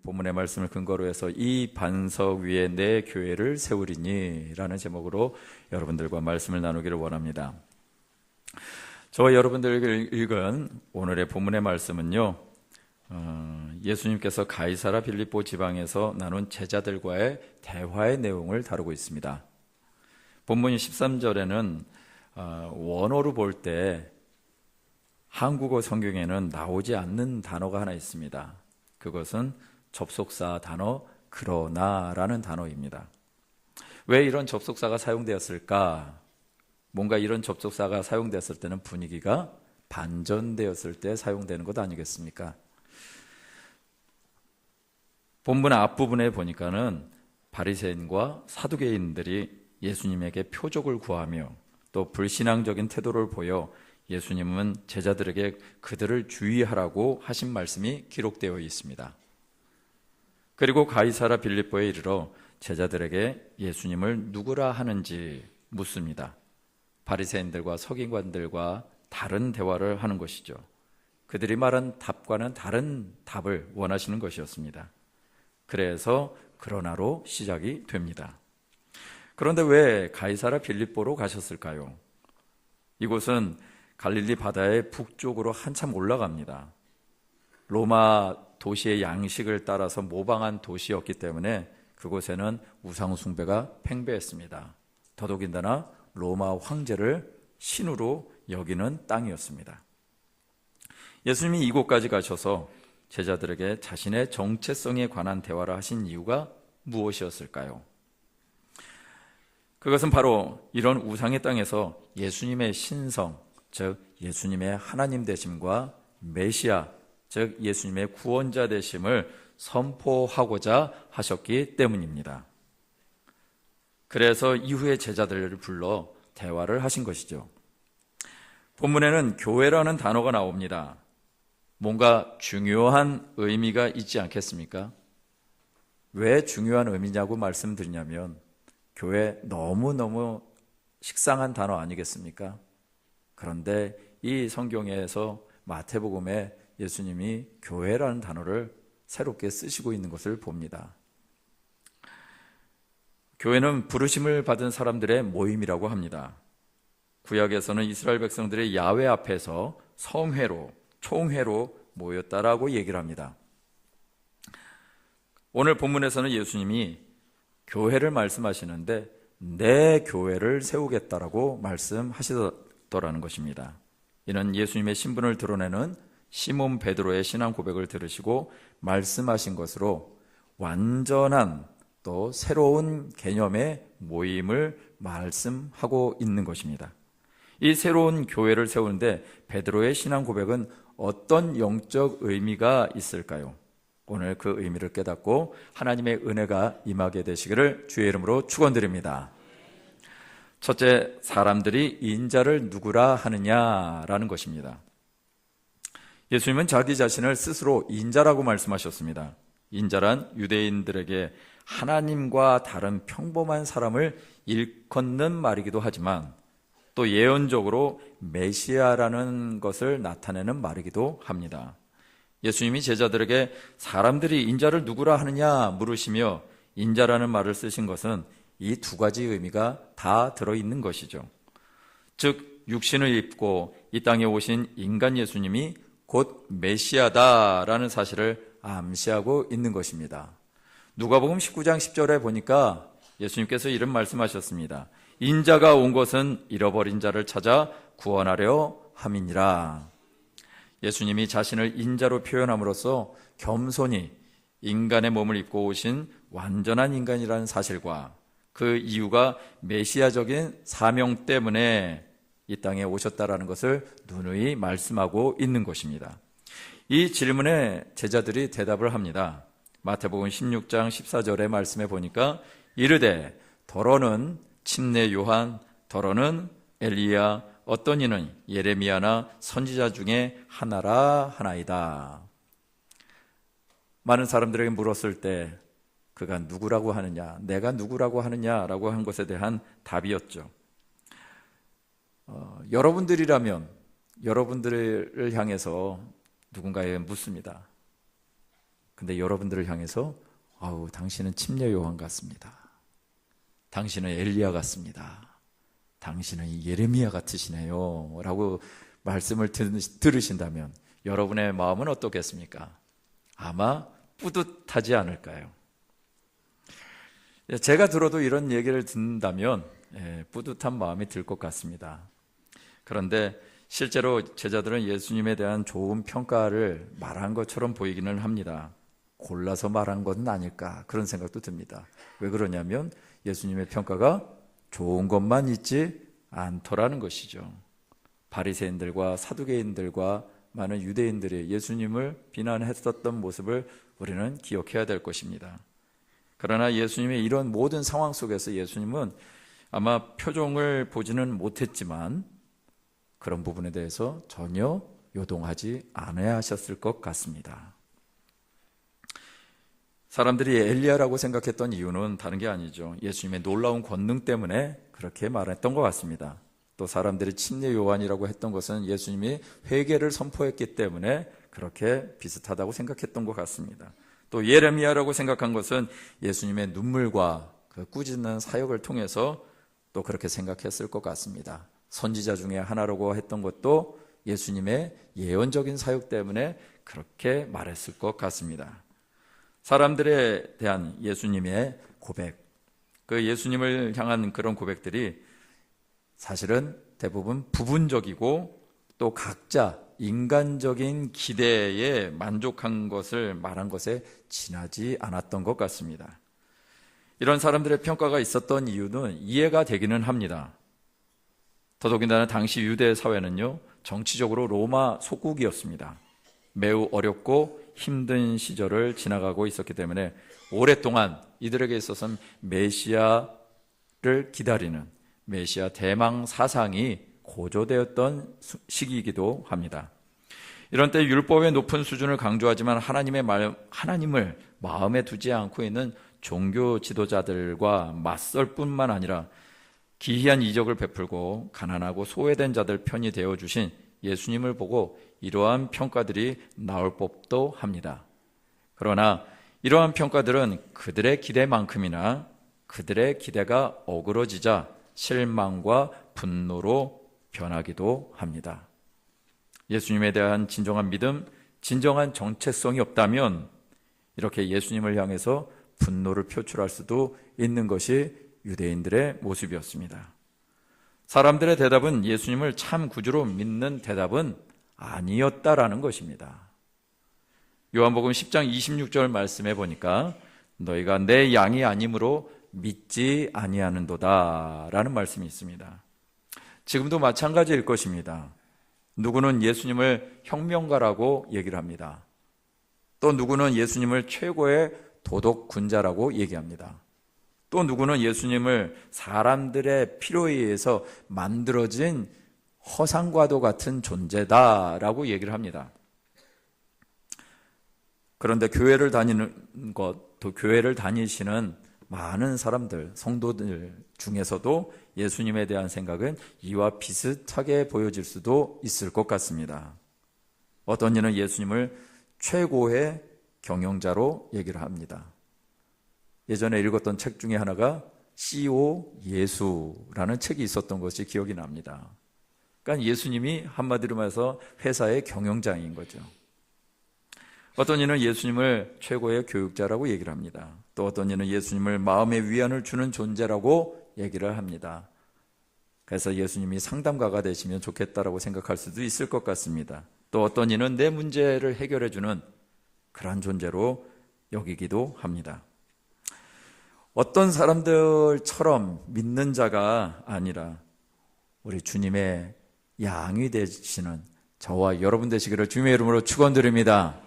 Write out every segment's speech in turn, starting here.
본문의 말씀을 근거로 해서 이 반석 위에 내 교회를 세우리니 라는 제목으로 여러분들과 말씀을 나누기를 원합니다. 저와 여러분들에게 읽은 오늘의 본문의 말씀은요, 예수님께서 가이사라 빌립보 지방에서 나눈 제자들과의 대화의 내용을 다루고 있습니다. 본문 13절에는 원어로 볼 때 한국어 성경에는 나오지 않는 단어가 하나 있습니다. 그것은 접속사 단어 그러나라는 단어입니다. 왜 이런 접속사가 사용되었을까? 뭔가 이런 접속사가 사용됐을 때는 분위기가 반전되었을 때 사용되는 것 아니겠습니까? 본문 앞부분에 보니까는 바리새인과 사두개인들이 예수님에게 표적을 구하며 또 불신앙적인 태도를 보여 예수님은 제자들에게 그들을 주의하라고 하신 말씀이 기록되어 있습니다. 그리고 가이사라 빌립보에 이르러 제자들에게 예수님을 누구라 하는지 묻습니다. 바리새인들과 서기관들과 다른 대화를 하는 것이죠. 그들이 말한 답과는 다른 답을 원하시는 것이었습니다. 그래서 그러나로 시작이 됩니다. 그런데 왜 가이사라 빌립보로 가셨을까요? 이곳은 갈릴리 바다의 북쪽으로 한참 올라갑니다. 로마 도시의 양식을 따라서 모방한 도시였기 때문에 그곳에는 우상 숭배가 팽배했습니다. 더더군다나 로마 황제를 신으로 여기는 땅이었습니다. 예수님이 이곳까지 가셔서 제자들에게 자신의 정체성에 관한 대화를 하신 이유가 무엇이었을까요? 그것은 바로 이런 우상의 땅에서 예수님의 신성, 즉 예수님의 하나님 되심과 메시아, 즉 예수님의 구원자 되심을 선포하고자 하셨기 때문입니다. 그래서 이후에 제자들을 불러 대화를 하신 것이죠. 본문에는 교회라는 단어가 나옵니다. 뭔가 중요한 의미가 있지 않겠습니까? 왜 중요한 의미냐고 말씀드리냐면 교회 너무너무 식상한 단어 아니겠습니까? 그런데 이 성경에서 마태복음에 예수님이 교회라는 단어를 새롭게 쓰시고 있는 것을 봅니다. 교회는 부르심을 받은 사람들의 모임이라고 합니다. 구약에서는 이스라엘 백성들의 야훼 앞에서 성회로, 총회로 모였다라고 얘기를 합니다. 오늘 본문에서는 예수님이 교회를 말씀하시는데 내 교회를 세우겠다라고 말씀하시더라는 것입니다. 이는 예수님의 신분을 드러내는 시몬 베드로의 신앙 고백을 들으시고 말씀하신 것으로 완전한 또 새로운 개념의 모임을 말씀하고 있는 것입니다. 이 새로운 교회를 세우는데 베드로의 신앙 고백은 어떤 영적 의미가 있을까요? 오늘 그 의미를 깨닫고 하나님의 은혜가 임하게 되시기를 주의 이름으로 축원드립니다. 첫째, 사람들이 인자를 누구라 하느냐라는 것입니다. 예수님은 자기 자신을 스스로 인자라고 말씀하셨습니다. 인자란 유대인들에게 하나님과 다른 평범한 사람을 일컫는 말이기도 하지만 또 예언적으로 메시아라는 것을 나타내는 말이기도 합니다. 예수님이 제자들에게 사람들이 인자를 누구라 하느냐 물으시며 인자라는 말을 쓰신 것은 이 두 가지 의미가 다 들어있는 것이죠. 즉 육신을 입고 이 땅에 오신 인간 예수님이 곧 메시아다라는 사실을 암시하고 있는 것입니다. 누가복음 19장 10절에 보니까 예수님께서 이런 말씀하셨습니다. 인자가 온 것은 잃어버린 자를 찾아 구원하려 함이니라. 예수님이 자신을 인자로 표현함으로써 겸손히 인간의 몸을 입고 오신 완전한 인간이라는 사실과 그 이유가 메시아적인 사명 때문에 이 땅에 오셨다라는 것을 누누이 말씀하고 있는 것입니다. 이 질문에 제자들이 대답을 합니다. 마태복음 16장 14절의 말씀에 보니까 이르되 더러는 침례 요한, 더러는 엘리야, 어떤 이는 예레미야나 선지자 중에 하나라 하나이다. 많은 사람들에게 물었을 때 그가 누구라고 하느냐, 내가 누구라고 하느냐라고 한 것에 대한 답이었죠. 여러분들이라면 여러분들을 향해서 누군가에게 묻습니다. 근데 여러분들을 향해서 아우, 당신은 침례 요한 같습니다. 당신은 엘리야 같습니다. 당신은 예레미야 같으시네요 라고 말씀을 들으신다면 여러분의 마음은 어떻겠습니까? 아마 뿌듯하지 않을까요? 제가 들어도 이런 얘기를 듣는다면 뿌듯한 마음이 들 것 같습니다. 그런데 실제로 제자들은 예수님에 대한 좋은 평가를 말한 것처럼 보이기는 합니다. 골라서 말한 것은 아닐까 그런 생각도 듭니다. 왜 그러냐면 예수님의 평가가 좋은 것만 있지 않더라는 것이죠. 바리새인들과 사두개인들과 많은 유대인들이 예수님을 비난했었던 모습을 우리는 기억해야 될 것입니다. 그러나 예수님의 이런 모든 상황 속에서 예수님은 아마 표정을 보지는 못했지만 그런 부분에 대해서 전혀 요동하지 않아야 하셨을 것 같습니다. 사람들이 엘리야라고 생각했던 이유는 다른 게 아니죠. 예수님의 놀라운 권능 때문에 그렇게 말했던 것 같습니다. 또 사람들이 침례 요한이라고 했던 것은 예수님이 회개를 선포했기 때문에 그렇게 비슷하다고 생각했던 것 같습니다. 또 예레미야라고 생각한 것은 예수님의 눈물과 그 꾸짖는 사역을 통해서 또 그렇게 생각했을 것 같습니다. 선지자 중에 하나라고 했던 것도 예수님의 예언적인 사역 때문에 그렇게 말했을 것 같습니다. 사람들에 대한 예수님의 고백, 그 예수님을 향한 그런 고백들이 사실은 대부분 부분적이고 또 각자 인간적인 기대에 만족한 것을 말한 것에 지나지 않았던 것 같습니다. 이런 사람들의 평가가 있었던 이유는 이해가 되기는 합니다. 더더군다나 당시 유대 사회는요, 정치적으로 로마 속국이었습니다. 매우 어렵고 힘든 시절을 지나가고 있었기 때문에 오랫동안 이들에게 있어서는 메시아를 기다리는 메시아 대망 사상이 고조되었던 시기이기도 합니다. 이런 때 율법의 높은 수준을 강조하지만 하나님을 마음에 두지 않고 있는 종교 지도자들과 맞설 뿐만 아니라 기이한 이적을 베풀고 가난하고 소외된 자들 편이 되어주신 예수님을 보고 이러한 평가들이 나올 법도 합니다. 그러나 이러한 평가들은 그들의 기대만큼이나 그들의 기대가 어그러지자 실망과 분노로 변하기도 합니다. 예수님에 대한 진정한 믿음, 진정한 정체성이 없다면 이렇게 예수님을 향해서 분노를 표출할 수도 있는 것이 유대인들의 모습이었습니다. 사람들의 대답은 예수님을 참 구주로 믿는 대답은 아니었다라는 것입니다. 요한복음 10장 26절 말씀해 보니까 너희가 내 양이 아니므로 믿지 아니하는도다 라는 말씀이 있습니다. 지금도 마찬가지일 것입니다. 누구는 예수님을 혁명가라고 얘기를 합니다. 또 누구는 예수님을 최고의 도덕군자라고 얘기합니다. 또 누구는 예수님을 사람들의 필요에 의해서 만들어진 허상과도 같은 존재다라고 얘기를 합니다. 그런데 교회를 다니는 것, 또 교회를 다니시는 많은 사람들, 성도들 중에서도 예수님에 대한 생각은 이와 비슷하게 보여질 수도 있을 것 같습니다. 어떤 이는 예수님을 최고의 경영자로 얘기를 합니다. 예전에 읽었던 책 중에 하나가 CEO 예수라는 책이 있었던 것이 기억이 납니다. 그러니까 예수님이 한마디로 말해서 회사의 경영장인 거죠. 어떤 이는 예수님을 최고의 교육자라고 얘기를 합니다. 또 어떤 이는 예수님을 마음의 위안을 주는 존재라고 얘기를 합니다. 그래서 예수님이 상담가가 되시면 좋겠다라고 생각할 수도 있을 것 같습니다. 또 어떤 이는 내 문제를 해결해 주는 그런 존재로 여기기도 합니다. 어떤 사람들처럼 믿는 자가 아니라 우리 주님의 양이 되시는 저와 여러분 되시기를 주님의 이름으로 축원드립니다.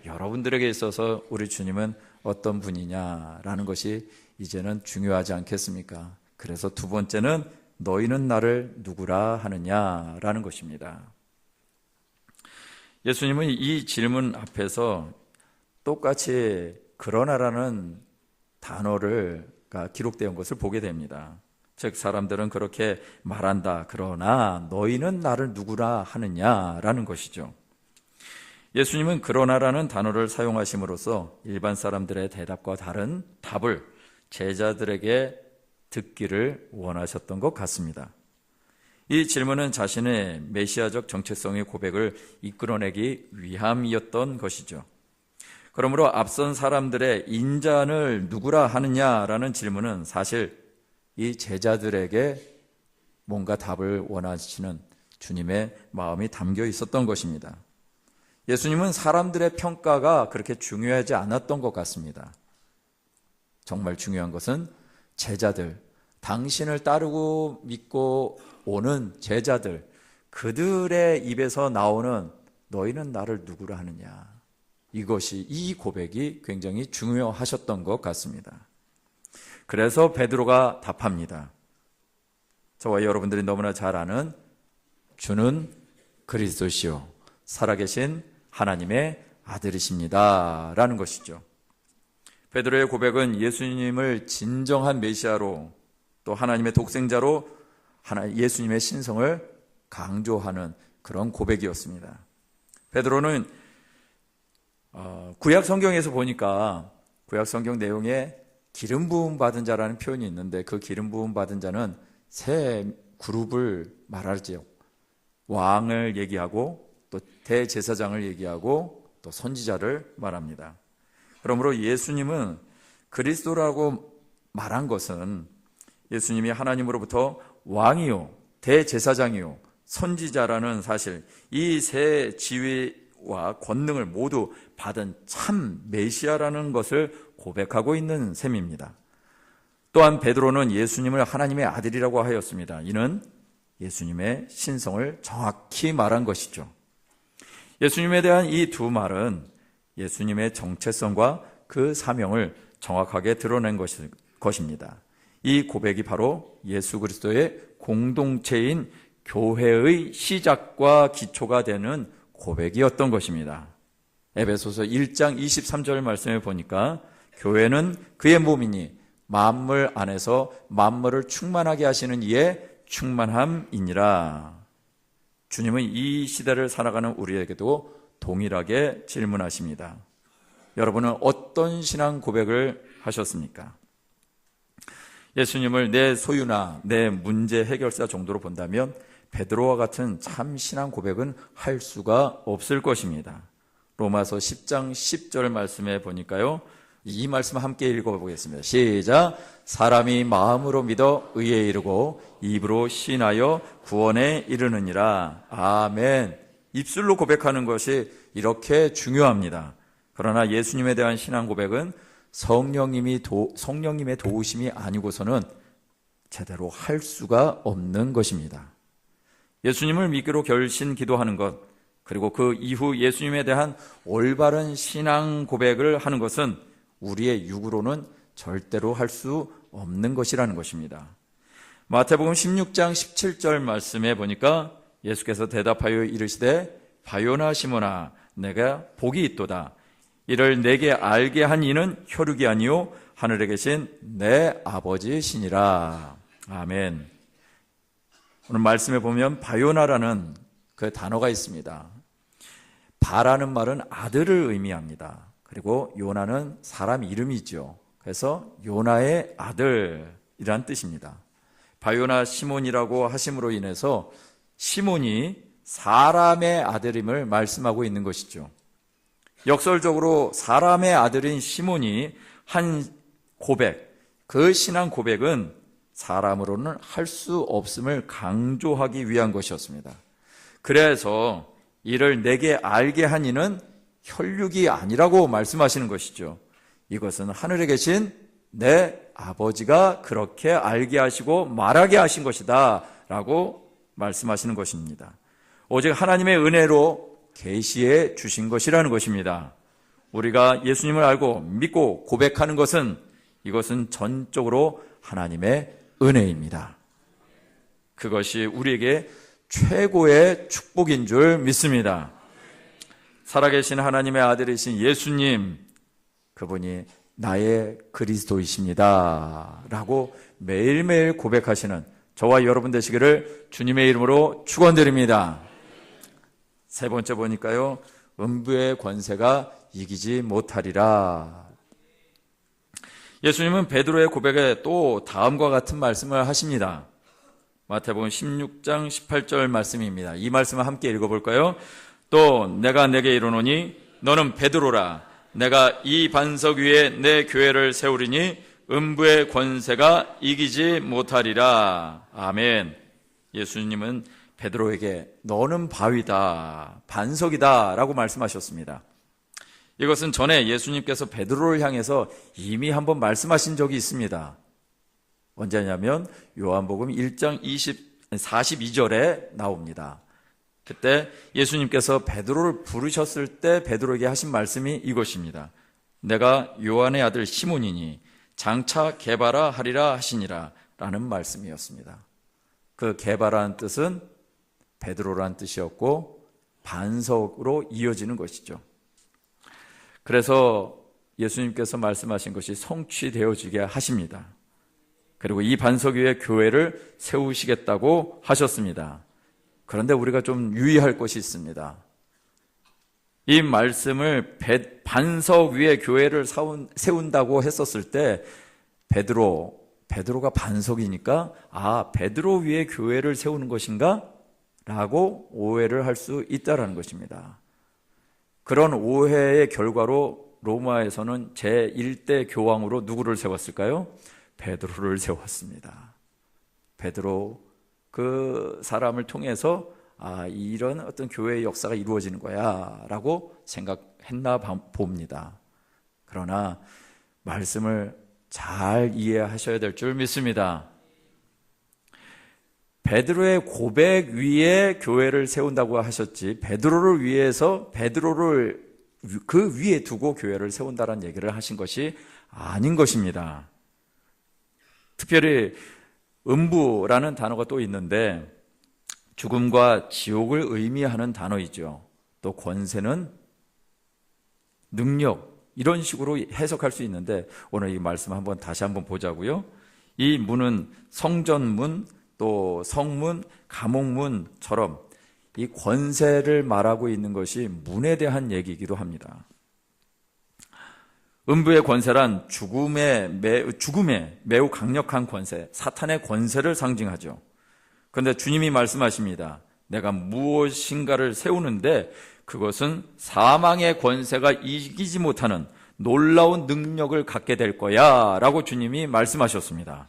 여러분들에게 있어서 우리 주님은 어떤 분이냐라는 것이 이제는 중요하지 않겠습니까? 그래서 두 번째는 너희는 나를 누구라 하느냐라는 것입니다. 예수님은 이 질문 앞에서 똑같이 그러나라는 단어가 기록되어 온 것을 보게 됩니다. 즉 사람들은 그렇게 말한다. 그러나 너희는 나를 누구라 하느냐라는 것이죠. 예수님은 그러나라는 단어를 사용하심으로써 일반 사람들의 대답과 다른 답을 제자들에게 듣기를 원하셨던 것 같습니다. 이 질문은 자신의 메시아적 정체성의 고백을 이끌어내기 위함이었던 것이죠. 그러므로 앞선 사람들의 인자를 누구라 하느냐라는 질문은 사실 이 제자들에게 뭔가 답을 원하시는 주님의 마음이 담겨 있었던 것입니다. 예수님은 사람들의 평가가 그렇게 중요하지 않았던 것 같습니다. 정말 중요한 것은 제자들, 당신을 따르고 믿고 오는 제자들, 그들의 입에서 나오는 너희는 나를 누구라 하느냐, 이 고백이 굉장히 중요하셨던 것 같습니다. 그래서 베드로가 답합니다. 저와 여러분들이 너무나 잘 아는 주는 그리스도시요 살아계신 하나님의 아들이십니다 라는 것이죠. 베드로의 고백은 예수님을 진정한 메시아로, 또 하나님의 독생자로 예수님의 신성을 강조하는 그런 고백이었습니다. 베드로는 구약 성경에서 보니까 구약 성경 내용에 기름 부음 받은 자라는 표현이 있는데, 그 기름 부음 받은 자는 세 그룹을 말하죠. 왕을 얘기하고 또 대제사장을 얘기하고 또 선지자를 말합니다. 그러므로 예수님은 그리스도라고 말한 것은 예수님이 하나님으로부터 왕이요 대제사장이요 선지자라는 사실, 이 세 지위와 권능을 모두 받은 참 메시아라는 것을 고백하고 있는 셈입니다. 또한 베드로는 예수님을 하나님의 아들이라고 하였습니다. 이는 예수님의 신성을 정확히 말한 것이죠. 예수님에 대한 이 두 말은 예수님의 정체성과 그 사명을 정확하게 드러낸 것입니다. 이 고백이 바로 예수 그리스도의 공동체인 교회의 시작과 기초가 되는 고백이었던 것입니다. 에베소서 1장 23절 말씀에 보니까 교회는 그의 몸이니 만물 안에서 만물을 충만하게 하시는 이의 충만함이니라. 주님은 이 시대를 살아가는 우리에게도 동일하게 질문하십니다. 여러분은 어떤 신앙 고백을 하셨습니까? 예수님을 내 소유나 내 문제 해결사 정도로 본다면 베드로와 같은 참 신앙 고백은 할 수가 없을 것입니다. 로마서 10장 10절 말씀에 보니까요, 이 말씀 함께 읽어보겠습니다. 시작. 사람이 마음으로 믿어 의에 이르고 입으로 신하여 구원에 이르느니라. 아멘. 입술로 고백하는 것이 이렇게 중요합니다. 그러나 예수님에 대한 신앙 고백은 성령님의 도우심이 아니고서는 제대로 할 수가 없는 것입니다. 예수님을 믿기로 결심 기도하는 것, 그리고 그 이후 예수님에 대한 올바른 신앙 고백을 하는 것은 우리의 육으로는 절대로 할 수 없는 것이라는 것입니다. 마태복음 16장 17절 말씀에 보니까 예수께서 대답하여 이르시되 바요나 시몬아 내가 복이 있도다. 이를 내게 알게 한 이는 혈육이 아니요 하늘에 계신 내 아버지시니라. 아멘. 오늘 말씀에 보면 바요나라는 그 단어가 있습니다. 바라는 말은 아들을 의미합니다. 그리고 요나는 사람 이름이죠. 그래서 요나의 아들이란 뜻입니다. 바요나 시몬이라고 하심으로 인해서 시몬이 사람의 아들임을 말씀하고 있는 것이죠. 역설적으로 사람의 아들인 시몬이 한 고백, 그 신앙 고백은 사람으로는 할 수 없음을 강조하기 위한 것이었습니다. 그래서 이를 내게 알게 한 이는 혈육이 아니라고 말씀하시는 것이죠. 이것은 하늘에 계신 내 아버지가 그렇게 알게 하시고 말하게 하신 것이다 라고 말씀하시는 것입니다. 오직 하나님의 은혜로 계시해 주신 것이라는 것입니다. 우리가 예수님을 알고 믿고 고백하는 것은 이것은 전적으로 하나님의 은혜입니다. 그것이 우리에게 최고의 축복인 줄 믿습니다. 살아계신 하나님의 아들이신 예수님, 그분이 나의 그리스도이십니다 라고 매일매일 고백하시는 저와 여러분 되시기를 주님의 이름으로 축원드립니다. 세 번째 보니까요, 음부의 권세가 이기지 못하리라. 예수님은 베드로의 고백에 또 다음과 같은 말씀을 하십니다. 마태복음 16장 18절 말씀입니다. 이 말씀을 함께 읽어볼까요? 또 내가 내게 이르노니 너는 베드로라. 내가 이 반석 위에 내 교회를 세우리니 음부의 권세가 이기지 못하리라. 아멘. 예수님은 베드로에게 너는 바위다, 반석이다 라고 말씀하셨습니다. 이것은 전에 예수님께서 베드로를 향해서 이미 한번 말씀하신 적이 있습니다. 언제냐면 요한복음 1장 42절에 나옵니다. 그때 예수님께서 베드로를 부르셨을 때 베드로에게 하신 말씀이 이것입니다. 내가 요한의 아들 시몬이니 장차 게바라 하리라 하시니라 라는 말씀이었습니다. 그 게바라는 뜻은 베드로라는 뜻이었고 반석으로 이어지는 것이죠. 그래서 예수님께서 말씀하신 것이 성취되어지게 하십니다. 그리고 이 반석 위에 교회를 세우시겠다고 하셨습니다. 그런데 우리가 좀 유의할 것이 있습니다. 이 말씀을 반석 위에 교회를 세운다고 했었을 때 베드로가 반석이니까 베드로 위에 교회를 세우는 것인가? 라고 오해를 할 수 있다는 것입니다. 그런 오해의 결과로 로마에서는 제1대 교황으로 누구를 세웠을까요? 베드로를 세웠습니다. 베드로 그 사람을 통해서 이런 어떤 교회의 역사가 이루어지는 거야 라고 생각했나 봅니다. 그러나 말씀을 잘 이해하셔야 될 줄 믿습니다. 베드로의 고백 위에 교회를 세운다고 하셨지 베드로를 위해서 베드로를 그 위에 두고 교회를 세운다는 얘기를 하신 것이 아닌 것입니다. 특별히 음부라는 단어가 또 있는데 죽음과 지옥을 의미하는 단어이죠. 또 권세는 능력 이런 식으로 해석할 수 있는데 오늘 이 말씀 다시 한번 보자고요. 이 문은 성전문 또 성문, 감옥문처럼 이 권세를 말하고 있는 것이 문에 대한 얘기이기도 합니다. 음부의 권세란 죽음의 매우 강력한 권세, 사탄의 권세를 상징하죠. 그런데 주님이 말씀하십니다. 내가 무엇인가를 세우는데 그것은 사망의 권세가 이기지 못하는 놀라운 능력을 갖게 될 거야 라고 주님이 말씀하셨습니다.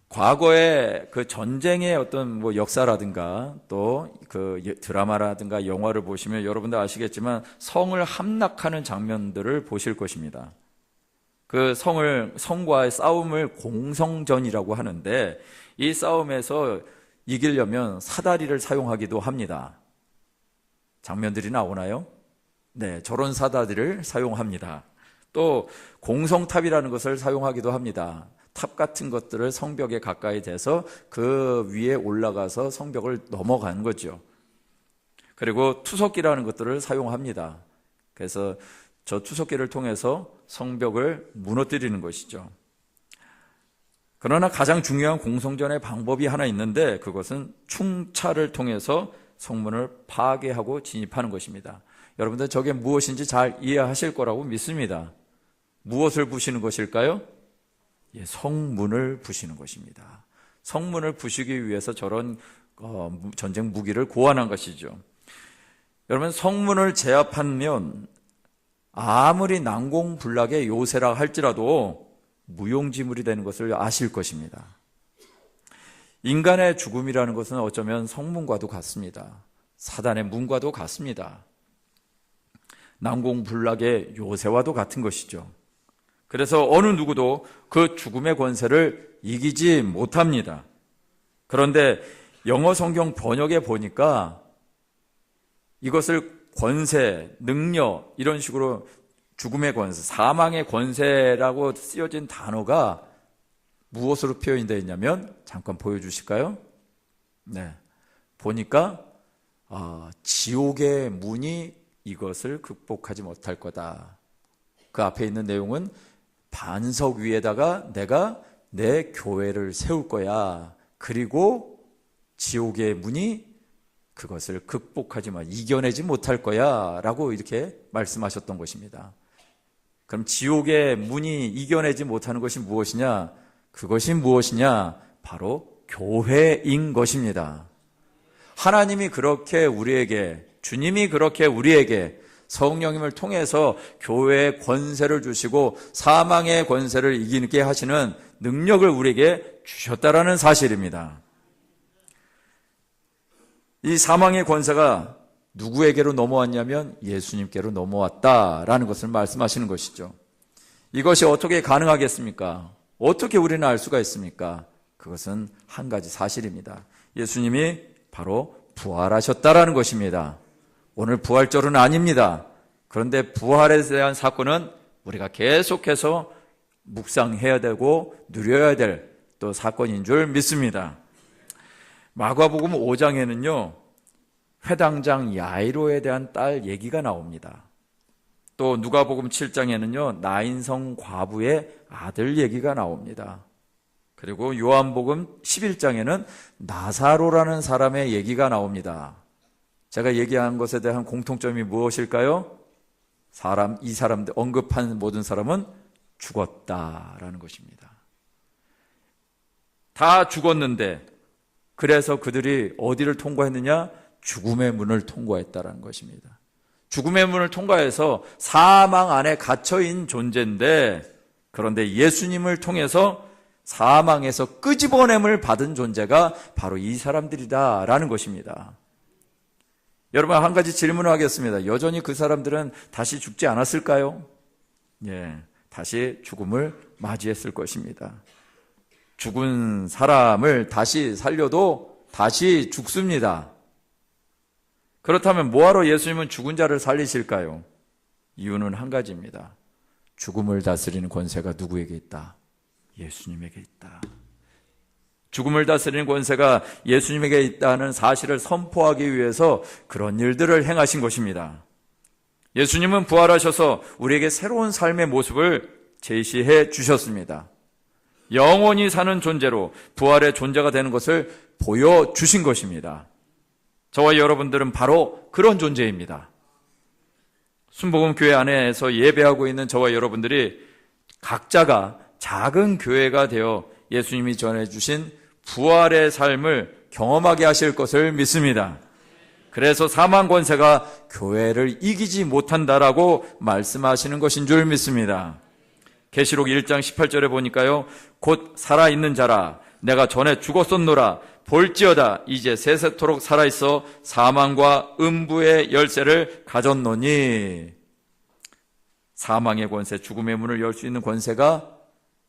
과거의 그 전쟁의 어떤 역사라든가 또 그 드라마라든가 영화를 보시면 여러분들 아시겠지만 성을 함락하는 장면들을 보실 것입니다. 그 성과의 싸움을 공성전이라고 하는데 이 싸움에서 이기려면 사다리를 사용하기도 합니다. 장면들이 나오나요? 네, 저런 사다리를 사용합니다. 또 공성탑이라는 것을 사용하기도 합니다. 탑 같은 것들을 성벽에 가까이 대서 그 위에 올라가서 성벽을 넘어가는 거죠. 그리고 투석기라는 것들을 사용합니다. 그래서 저 투석기를 통해서 성벽을 무너뜨리는 것이죠. 그러나 가장 중요한 공성전의 방법이 하나 있는데 그것은 충차를 통해서 성문을 파괴하고 진입하는 것입니다. 여러분들 저게 무엇인지 잘 이해하실 거라고 믿습니다. 무엇을 부시는 것일까요? 성문을 부시는 것입니다. 성문을 부시기 위해서 저런 전쟁 무기를 고안한 것이죠. 여러분 성문을 제압하면 아무리 난공불락의 요새라 할지라도 무용지물이 되는 것을 아실 것입니다. 인간의 죽음이라는 것은 어쩌면 성문과도 같습니다. 사단의 문과도 같습니다. 난공불락의 요새와도 같은 것이죠. 그래서 어느 누구도 그 죽음의 권세를 이기지 못합니다. 그런데 영어 성경 번역에 보니까 이것을 권세, 능력 이런 식으로 죽음의 권세, 사망의 권세라고 쓰여진 단어가 무엇으로 표현되어 있냐면 잠깐 보여주실까요? 네, 보니까 지옥의 문이 이것을 극복하지 못할 거다. 그 앞에 있는 내용은 반석 위에다가 내가 내 교회를 세울 거야. 그리고 지옥의 문이 그것을 극복하지 마, 이겨내지 못할 거야 라고 이렇게 말씀하셨던 것입니다. 그럼 지옥의 문이 이겨내지 못하는 것이 무엇이냐? 그것이 무엇이냐? 바로 교회인 것입니다. 하나님이 그렇게 우리에게, 주님이 그렇게 우리에게 성령님을 통해서 교회의 권세를 주시고 사망의 권세를 이기게 하시는 능력을 우리에게 주셨다라는 사실입니다. 이 사망의 권세가 누구에게로 넘어왔냐면 예수님께로 넘어왔다라는 것을 말씀하시는 것이죠. 이것이 어떻게 가능하겠습니까? 어떻게 우리는 알 수가 있습니까? 그것은 한 가지 사실입니다. 예수님이 바로 부활하셨다라는 것입니다. 오늘 부활절은 아닙니다. 그런데 부활에 대한 사건은 우리가 계속해서 묵상해야 되고 누려야 될 또 사건인 줄 믿습니다. 마가복음 5장에는요, 회당장 야이로에 대한 딸 얘기가 나옵니다. 또 누가복음 7장에는요, 나인성 과부의 아들 얘기가 나옵니다. 그리고 요한복음 11장에는 나사로라는 사람의 얘기가 나옵니다. 제가 얘기한 것에 대한 공통점이 무엇일까요? 이 사람들, 언급한 모든 사람은 죽었다라는 것입니다. 다 죽었는데, 그래서 그들이 어디를 통과했느냐? 죽음의 문을 통과했다라는 것입니다. 죽음의 문을 통과해서 사망 안에 갇혀있는 존재인데, 그런데 예수님을 통해서 사망에서 끄집어냄을 받은 존재가 바로 이 사람들이다라는 것입니다. 여러분, 한 가지 질문을 하겠습니다. 여전히 그 사람들은 다시 죽지 않았을까요? 예, 다시 죽음을 맞이했을 것입니다. 죽은 사람을 다시 살려도 다시 죽습니다. 그렇다면 뭐하러 예수님은 죽은 자를 살리실까요? 이유는 한 가지입니다. 죽음을 다스리는 권세가 누구에게 있다? 예수님에게 있다. 죽음을 다스리는 권세가 예수님에게 있다는 사실을 선포하기 위해서 그런 일들을 행하신 것입니다. 예수님은 부활하셔서 우리에게 새로운 삶의 모습을 제시해 주셨습니다. 영원히 사는 존재로 부활의 존재가 되는 것을 보여주신 것입니다. 저와 여러분들은 바로 그런 존재입니다. 순복음 교회 안에서 예배하고 있는 저와 여러분들이 각자가 작은 교회가 되어 예수님이 전해주신 부활의 삶을 경험하게 하실 것을 믿습니다. 그래서 사망 권세가 교회를 이기지 못한다라고 말씀하시는 것인 줄 믿습니다. 계시록 1장 18절에 보니까요, 곧 살아있는 자라 내가 전에 죽었었노라 볼지어다 이제 세세토록 살아있어 사망과 음부의 열쇠를 가졌노니. 사망의 권세, 죽음의 문을 열 수 있는 권세가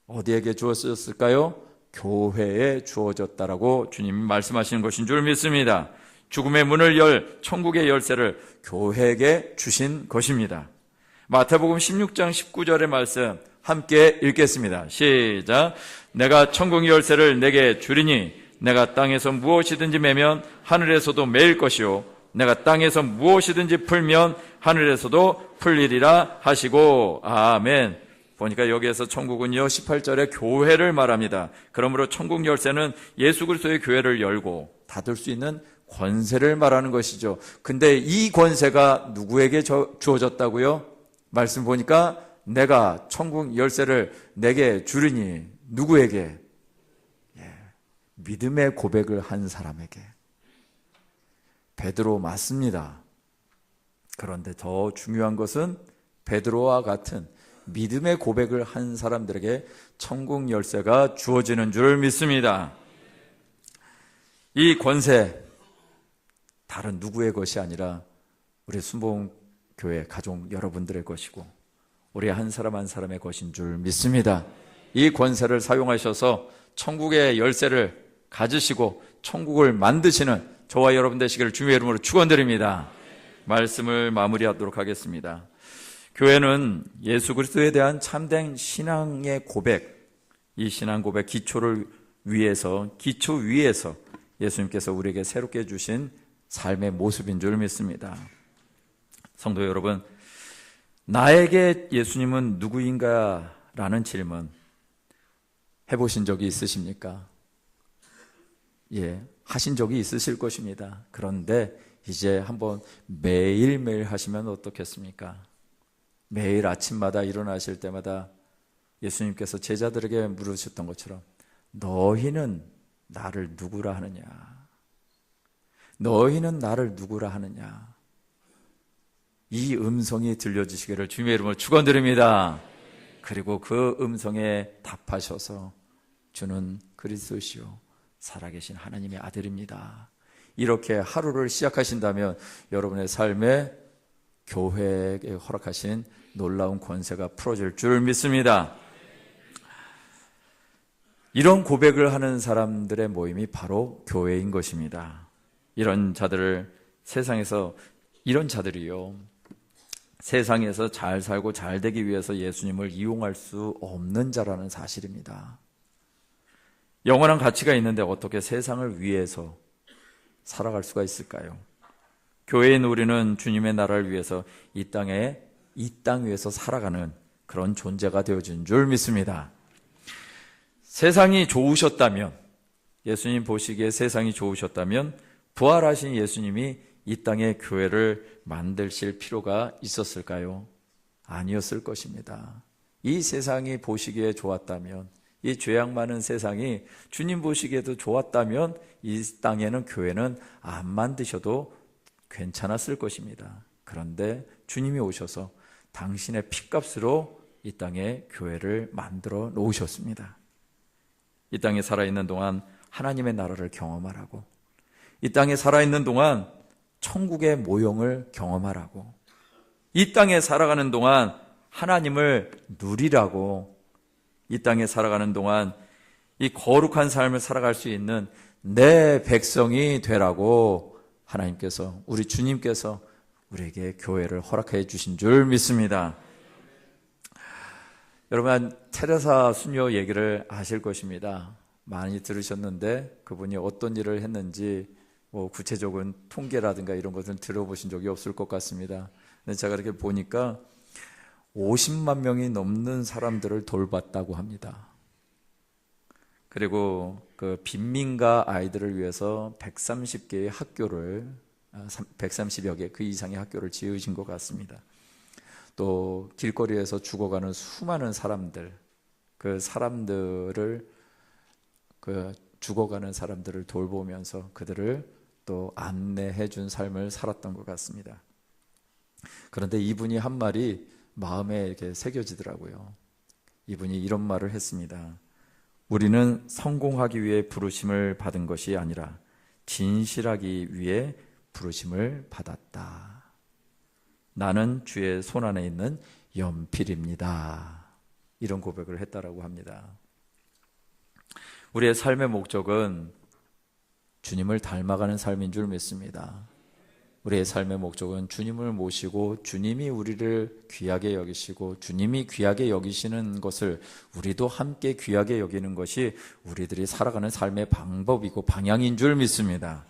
어디에게 주어졌을까요? 교회에 주어졌다라고 주님이 말씀하시는 것인 줄 믿습니다. 죽음의 문을 열 천국의 열쇠를 교회에게 주신 것입니다. 마태복음 16장 19절의 말씀 함께 읽겠습니다. 시작. 내가 천국의 열쇠를 내게 주리니 내가 땅에서 무엇이든지 매면 하늘에서도 매일 것이요 내가 땅에서 무엇이든지 풀면 하늘에서도 풀리리라 하시고. 아멘. 보니까 여기에서 천국은요 18절에 교회를 말합니다. 그러므로 천국 열쇠는 예수 그리스도의 교회를 열고 닫을 수 있는 권세를 말하는 것이죠. 근데 이 권세가 누구에게 주어졌다고요? 말씀 보니까 내가 천국 열쇠를 내게 주리니 누구에게? 믿음의 고백을 한 사람에게. 베드로 맞습니다. 그런데 더 중요한 것은 베드로와 같은 믿음의 고백을 한 사람들에게 천국 열쇠가 주어지는 줄 믿습니다. 이 권세 다른 누구의 것이 아니라 우리 순복음교회 가족 여러분들의 것이고 우리 한 사람 한 사람의 것인 줄 믿습니다. 이 권세를 사용하셔서 천국의 열쇠를 가지시고 천국을 만드시는 저와 여러분 되시기를 주님의 이름으로 축원드립니다. 말씀을 마무리하도록 하겠습니다. 교회는 예수 그리스도에 대한 참된 신앙의 고백, 이 신앙 고백 기초 위에서 예수님께서 우리에게 새롭게 주신 삶의 모습인 줄 믿습니다. 성도 여러분, 나에게 예수님은 누구인가? 라는 질문 해보신 적이 있으십니까? 예, 하신 적이 있으실 것입니다. 그런데 이제 한번 매일매일 하시면 어떻겠습니까? 매일 아침마다 일어나실 때마다 예수님께서 제자들에게 물으셨던 것처럼 너희는 나를 누구라 하느냐? 너희는 나를 누구라 하느냐? 이 음성이 들려주시기를 주님의 이름으로 축원드립니다. 그리고 그 음성에 답하셔서 주는 그리스도시요 살아계신 하나님의 아들입니다. 이렇게 하루를 시작하신다면 여러분의 삶에 교회에 허락하신 놀라운 권세가 풀어질 줄 믿습니다. 이런 고백을 하는 사람들의 모임이 바로 교회인 것입니다. 이런 자들을 세상에서, 이런 자들이요, 세상에서 잘 살고 잘 되기 위해서 예수님을 이용할 수 없는 자라는 사실입니다. 영원한 가치가 있는데 어떻게 세상을 위해서 살아갈 수가 있을까요? 교회인 우리는 주님의 나라를 위해서 이 땅 위에서 살아가는 그런 존재가 되어준 줄 믿습니다. 세상이 좋으셨다면, 예수님 보시기에 세상이 좋으셨다면 부활하신 예수님이 이 땅에 교회를 만드실 필요가 있었을까요? 아니었을 것입니다. 이 세상이 보시기에 좋았다면, 이 죄악 많은 세상이 주님 보시기에도 좋았다면 이 땅에는 교회는 안 만드셔도 괜찮았을 것입니다. 그런데 주님이 오셔서 당신의 피값으로 이 땅에 교회를 만들어 놓으셨습니다. 이 땅에 살아있는 동안 하나님의 나라를 경험하라고, 이 땅에 살아있는 동안 천국의 모형을 경험하라고, 이 땅에 살아가는 동안 하나님을 누리라고, 이 땅에 살아가는 동안 이 거룩한 삶을 살아갈 수 있는 내 백성이 되라고 하나님께서, 우리 주님께서 우리에게 교회를 허락해 주신 줄 믿습니다. 여러분, 테레사 수녀 얘기를 아실 것입니다. 많이 들으셨는데 그분이 어떤 일을 했는지 구체적인 통계라든가 이런 것을 들어보신 적이 없을 것 같습니다. 근데 제가 이렇게 보니까 50만 명이 넘는 사람들을 돌봤다고 합니다. 그리고 그 빈민가 아이들을 위해서 130개의 학교를, 130여 개 그 이상의 학교를 지으신 것 같습니다. 또 길거리에서 죽어가는 수많은 사람들, 그 죽어가는 사람들을 돌보면서 그들을 또 안내해 준 삶을 살았던 것 같습니다. 그런데 이분이 한 말이 마음에 이렇게 새겨지더라고요. 이분이 이런 말을 했습니다. 우리는 성공하기 위해 부르심을 받은 것이 아니라 진실하기 위해 부르심을 받았다. 나는 주의 손안에 있는 연필입니다. 이런 고백을 했다라고 합니다. 우리의 삶의 목적은 주님을 닮아가는 삶인 줄 믿습니다. 우리의 삶의 목적은 주님을 모시고 주님이 우리를 귀하게 여기시고 주님이 귀하게 여기시는 것을 우리도 함께 귀하게 여기는 것이 우리들이 살아가는 삶의 방법이고 방향인 줄 믿습니다.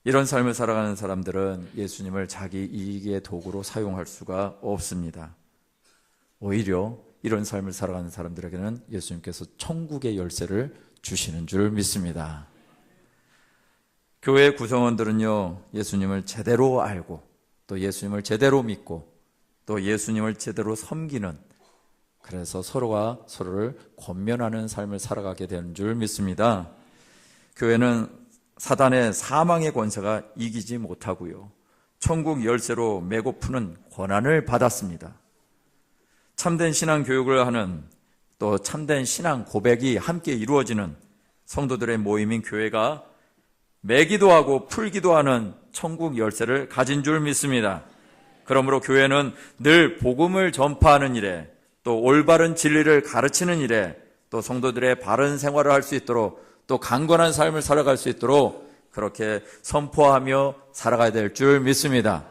이런 삶을 살아가는 사람들은 예수님을 자기 이익의 도구로 사용할 수가 없습니다. 오히려 이런 삶을 살아가는 사람들에게는 예수님께서 천국의 열쇠를 주시는 줄 믿습니다. 교회 구성원들은요, 예수님을 제대로 알고 또 예수님을 제대로 믿고 또 예수님을 제대로 섬기는, 그래서 서로가 서로를 권면하는 삶을 살아가게 되는 줄 믿습니다. 교회는 사단의 사망의 권세가 이기지 못하고요, 천국 열쇠로 메고 푸는 권한을 받았습니다. 참된 신앙 교육을 하는, 또 참된 신앙 고백이 함께 이루어지는 성도들의 모임인 교회가 매기도 하고 풀기도 하는 천국 열쇠를 가진 줄 믿습니다. 그러므로 교회는 늘 복음을 전파하는 일에, 또 올바른 진리를 가르치는 일에, 또 성도들의 바른 생활을 할 수 있도록, 또 강건한 삶을 살아갈 수 있도록 그렇게 선포하며 살아가야 될 줄 믿습니다.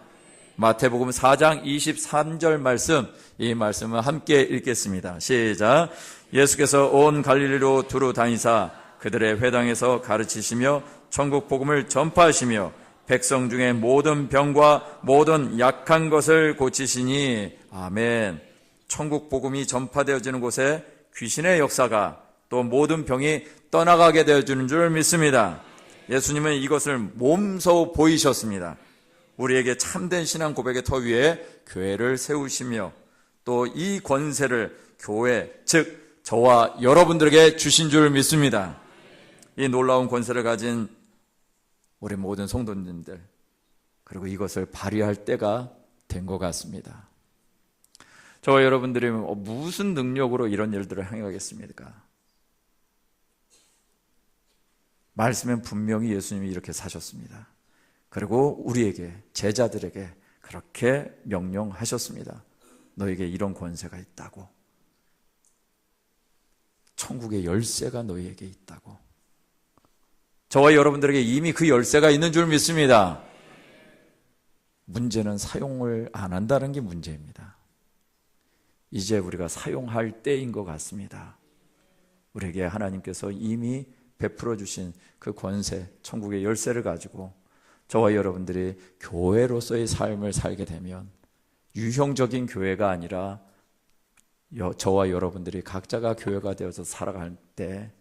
마태복음 4장 23절 말씀, 이 말씀을 함께 읽겠습니다. 시작. 예수께서 온 갈릴리로 두루 다니사 그들의 회당에서 가르치시며 천국 복음을 전파하시며 백성 중에 모든 병과 모든 약한 것을 고치시니. 아멘. 천국 복음이 전파되어지는 곳에 귀신의 역사가 또 모든 병이 떠나가게 되어주는 줄 믿습니다. 예수님은 이것을 몸소 보이셨습니다. 우리에게 참된 신앙 고백의 터 위에 교회를 세우시며 또 이 권세를 교회, 즉 저와 여러분들에게 주신 줄 믿습니다. 이 놀라운 권세를 가진 우리 모든 성도님들, 그리고 이것을 발휘할 때가 된 것 같습니다. 저와 여러분들이 무슨 능력으로 이런 일들을 행하겠습니까? 말씀엔 분명히 예수님이 이렇게 사셨습니다. 그리고 우리에게, 제자들에게 그렇게 명령하셨습니다. 너에게 이런 권세가 있다고. 천국의 열쇠가 너희에게 있다고. 저와 여러분들에게 이미 그 열쇠가 있는 줄 믿습니다. 문제는 사용을 안 한다는 게 문제입니다. 이제 우리가 사용할 때인 것 같습니다. 우리에게 하나님께서 이미 베풀어 주신 그 권세, 천국의 열쇠를 가지고 저와 여러분들이 교회로서의 삶을 살게 되면 유형적인 교회가 아니라 저와 여러분들이 각자가 교회가 되어서 살아갈 때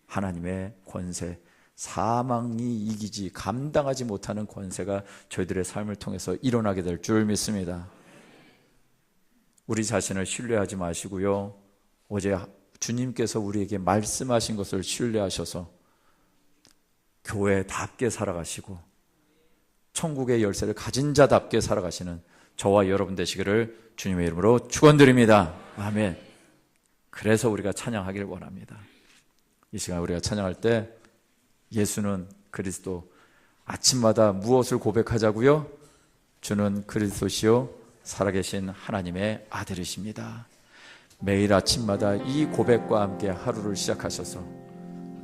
하나님의 권세, 사망이 이기지 감당하지 못하는 권세가 저희들의 삶을 통해서 일어나게 될 줄 믿습니다. 우리 자신을 신뢰하지 마시고요, 어제 주님께서 우리에게 말씀하신 것을 신뢰하셔서 교회답게 살아가시고 천국의 열쇠를 가진 자답게 살아가시는 저와 여러분 되시기를 주님의 이름으로 축원드립니다. 아멘. 그래서 우리가 찬양하기를 원합니다. 이 시간 우리가 찬양할 때 예수는 그리스도, 아침마다 무엇을 고백하자고요? 주는 그리스도시요 살아계신 하나님의 아들이십니다. 매일 아침마다 이 고백과 함께 하루를 시작하셔서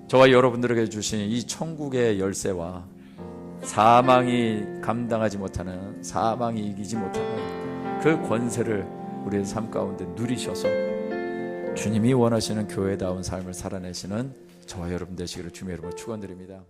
저와 여러분들에게 주신 이 천국의 열쇠와 사망이 감당하지 못하는, 사망이 이기지 못하는 그 권세를 우리의 삶 가운데 누리셔서 주님이 원하시는 교회다운 삶을 살아내시는 저와 여러분 되시기를 주님의 이름으로 축원드립니다.